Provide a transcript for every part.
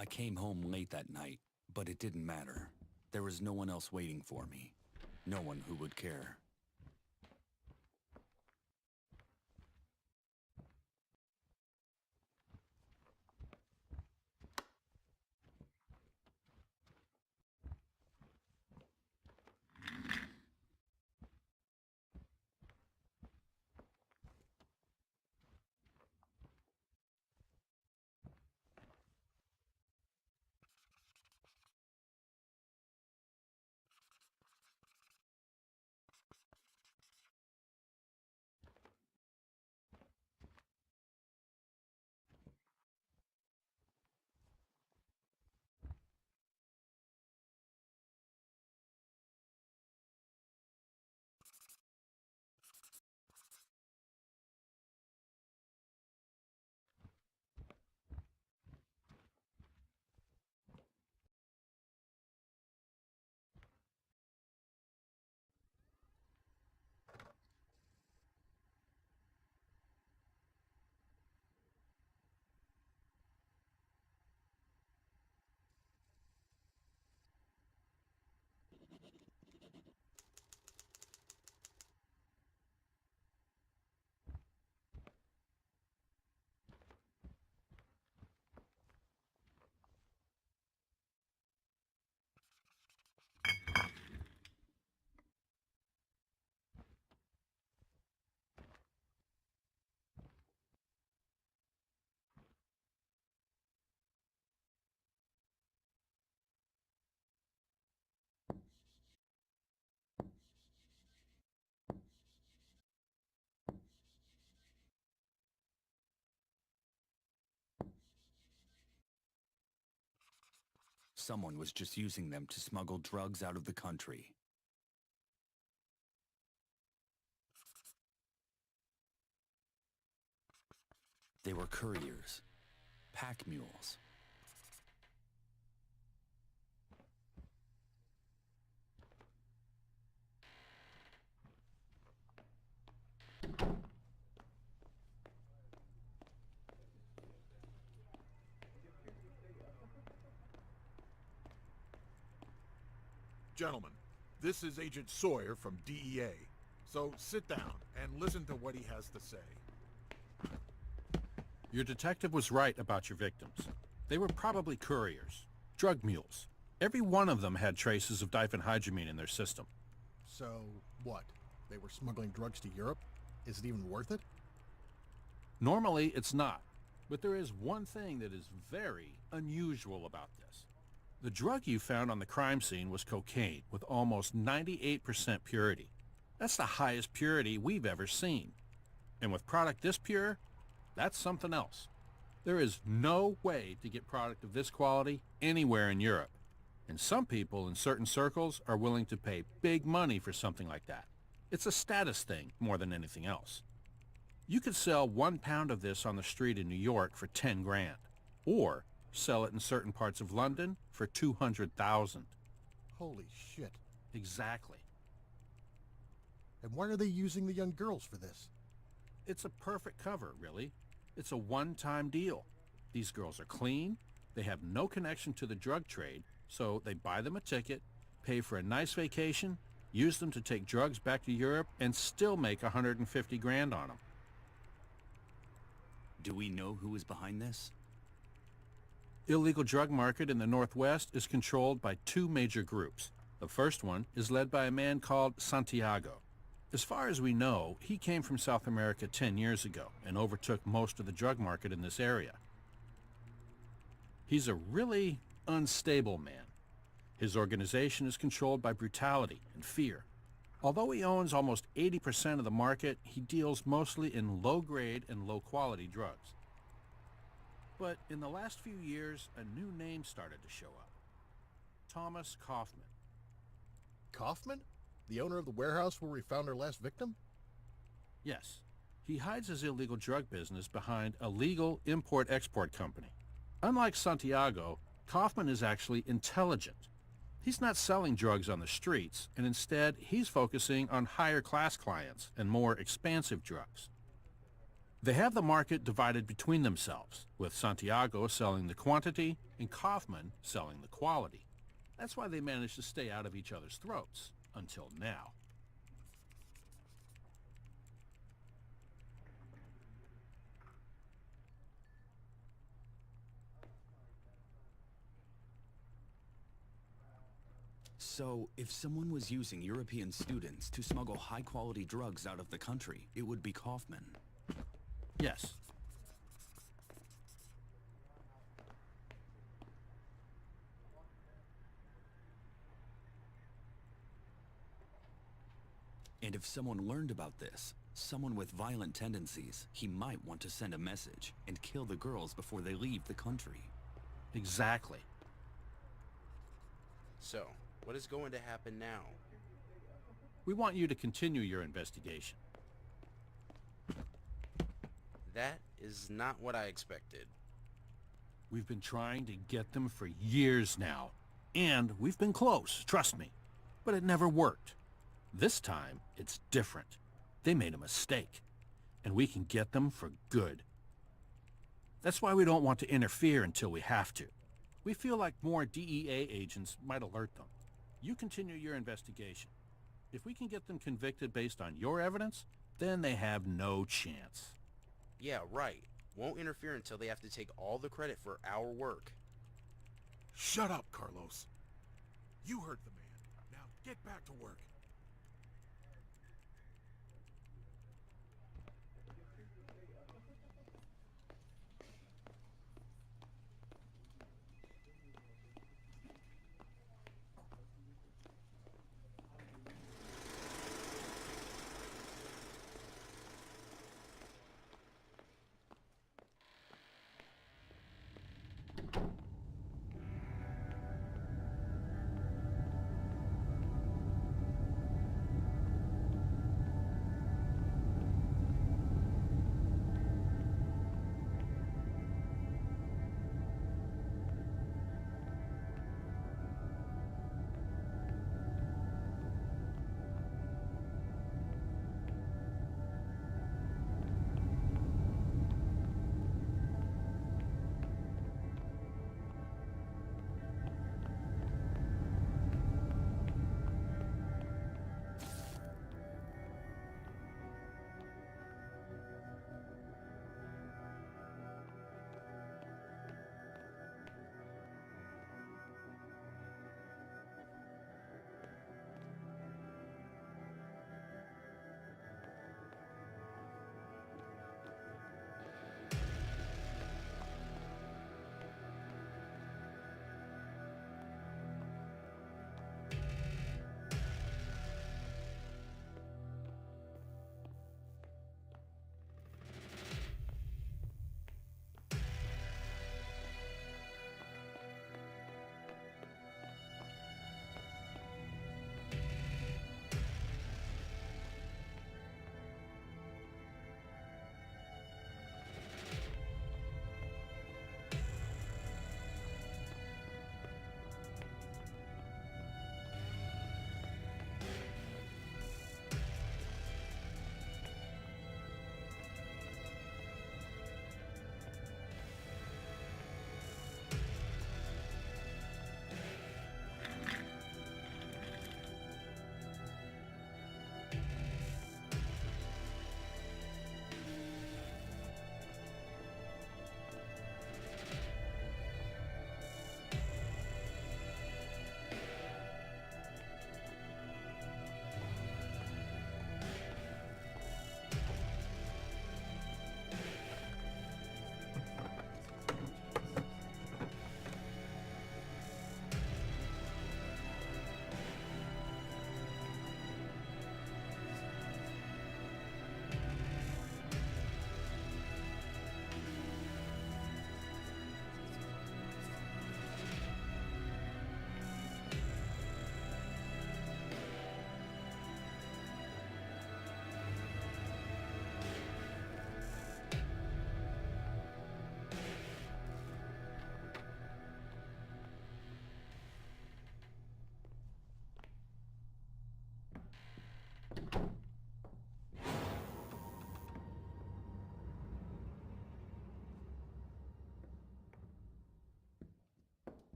I came home late that night, but it didn't matter. There was no one else waiting for me. No one who would care. Someone was just using them to smuggle drugs out of the country. They were couriers, pack mules. Gentlemen, this is Agent Sawyer from DEA. So sit down and listen to what he has to say. Your detective was right about your victims. They were probably couriers, drug mules. Every one of them had traces of diphenhydramine in their system. So, what? They were smuggling drugs to Europe? Is it even worth it? Normally, it's not. But there is one thing that is very unusual about this. The drug you found on the crime scene was cocaine with almost 98% purity. That's the highest purity we've ever seen. And with product this pure, that's something else. There is no way to get product of this quality anywhere in Europe. And some people in certain circles are willing to pay big money for something like that. It's a status thing more than anything else. You could sell 1 pound of this on the street in New York for 10 grand, or sell it in certain parts of London for 200,000. Holy shit. Exactly. And why are they using the young girls for this? It's a perfect cover, really. It's a one-time deal. These girls are clean, they have no connection to the drug trade, so they buy them a ticket, pay for a nice vacation, use them to take drugs back to Europe, and still make 150 grand on them. Do we know who is behind this? Illegal drug market in the Northwest is controlled by 2 major groups. The first one is led by a man called Santiago. As far as we know, he came from South America 10 years ago and overtook most of the drug market in this area. He's a really unstable man. His organization is controlled by brutality and fear. Although he owns almost 80% of the market, he deals mostly in low-grade and low-quality drugs. But in the last few years, a new name started to show up. Thomas Kaufman. Kaufman? The owner of the warehouse where we found our last victim? Yes, he hides his illegal drug business behind a legal import-export company. Unlike Santiago, Kaufman is actually intelligent. He's not selling drugs on the streets, and instead he's focusing on higher-class clients and more expansive drugs. They have the market divided between themselves, with Santiago selling the quantity and Kaufman selling the quality. That's why they managed to stay out of each other's throats, until now. So, if someone was using European students to smuggle high-quality drugs out of the country, it would be Kaufman. Yes. And if someone learned about this, someone with violent tendencies, he might want to send a message and kill the girls before they leave the country. Exactly. So, what is going to happen now? We want you to continue your investigation. That is not what I expected. We've been trying to get them for years now. And we've been close, trust me. But it never worked. This time, it's different. They made a mistake. And we can get them for good. That's why we don't want to interfere until we have to. We feel like more DEA agents might alert them. You continue your investigation. If we can get them convicted based on your evidence, then they have no chance. Yeah, right. Won't interfere until they have to take all the credit for our work. Shut up, Carlos. You heard the man. Now get back to work.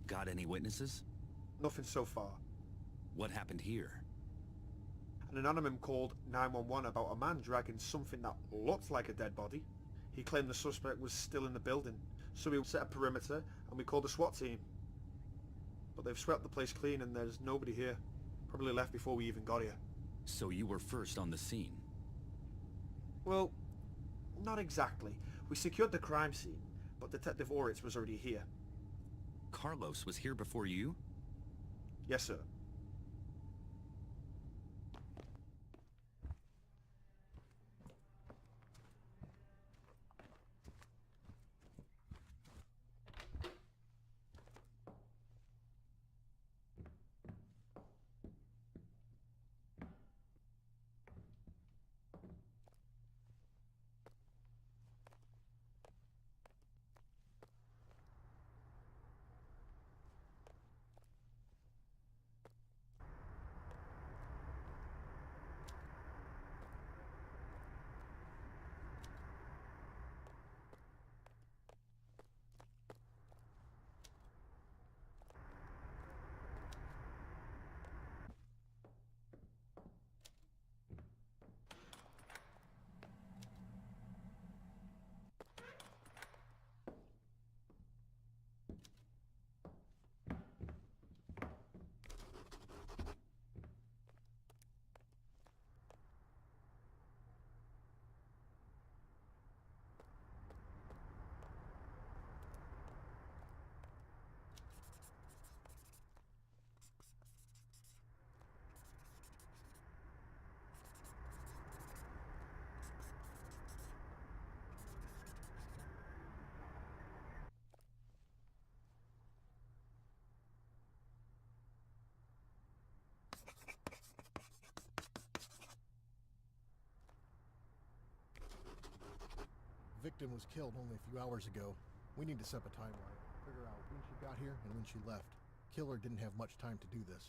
Got any witnesses? Nothing so far. What happened here? An anonymous called 911 about a man dragging something that looked like a dead body. He claimed the suspect was still in the building, so we set a perimeter and we called the SWAT team. But they've swept the place clean and there's nobody here. Probably left before we even got here. So you were first on the scene? Well, not exactly. We secured the crime scene, but Detective Oritz was already here. Carlos was here before you? Yes, sir. Victim was killed only a few hours ago. We need to set a timeline. Figure out when she got here and when she left. Killer didn't have much time to do this.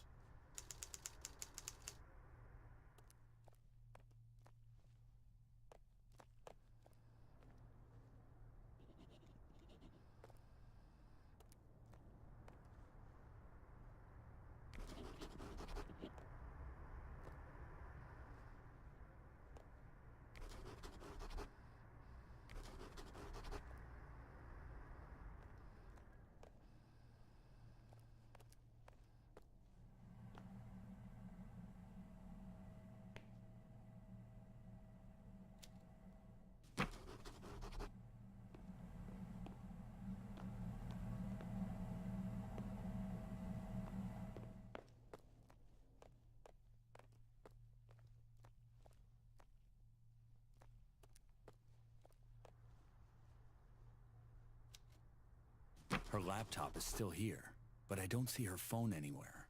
Her laptop is still here, but I don't see her phone anywhere.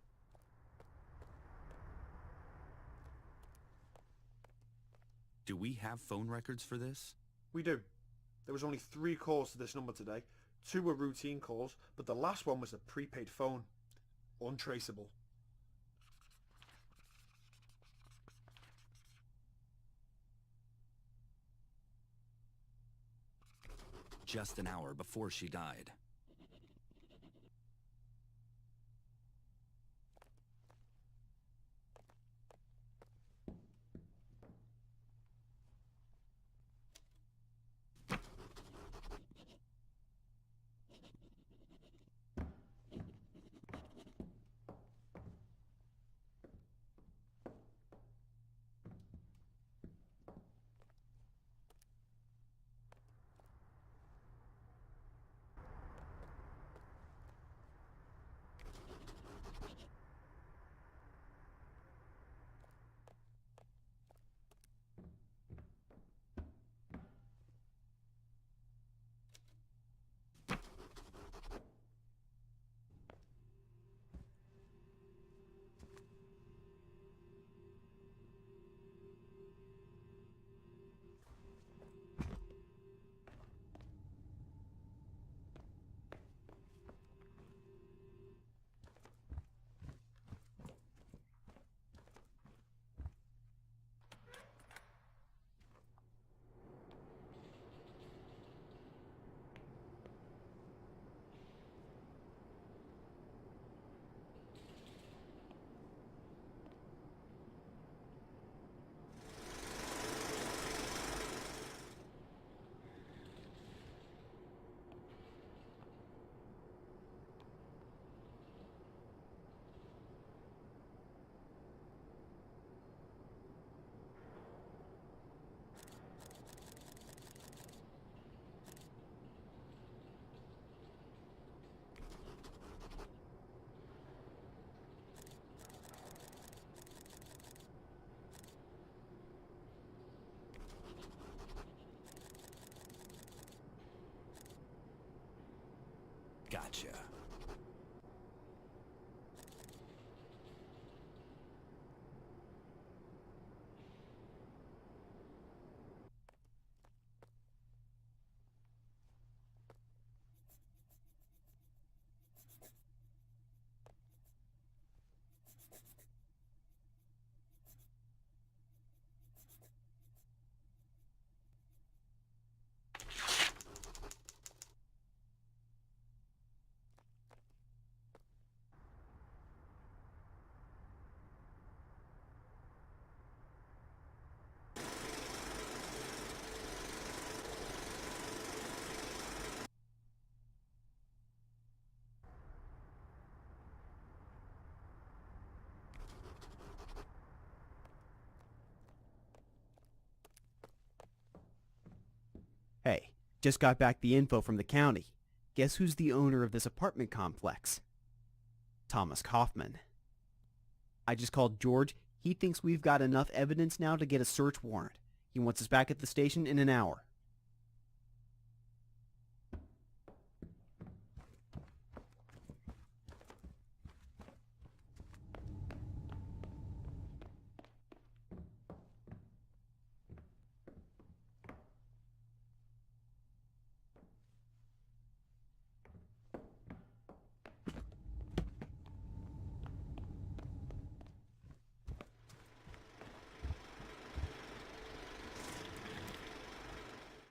Do we have phone records for this? We do. There was only 3 calls to this number today. 2 were routine calls, but the last one was a prepaid phone. Untraceable. Just an hour before she died. Gotcha. Hey, just got back the info from the county. Guess who's the owner of this apartment complex? Thomas Kaufman. I just called George. He thinks we've got enough evidence now to get a search warrant. He wants us back at the station in an hour.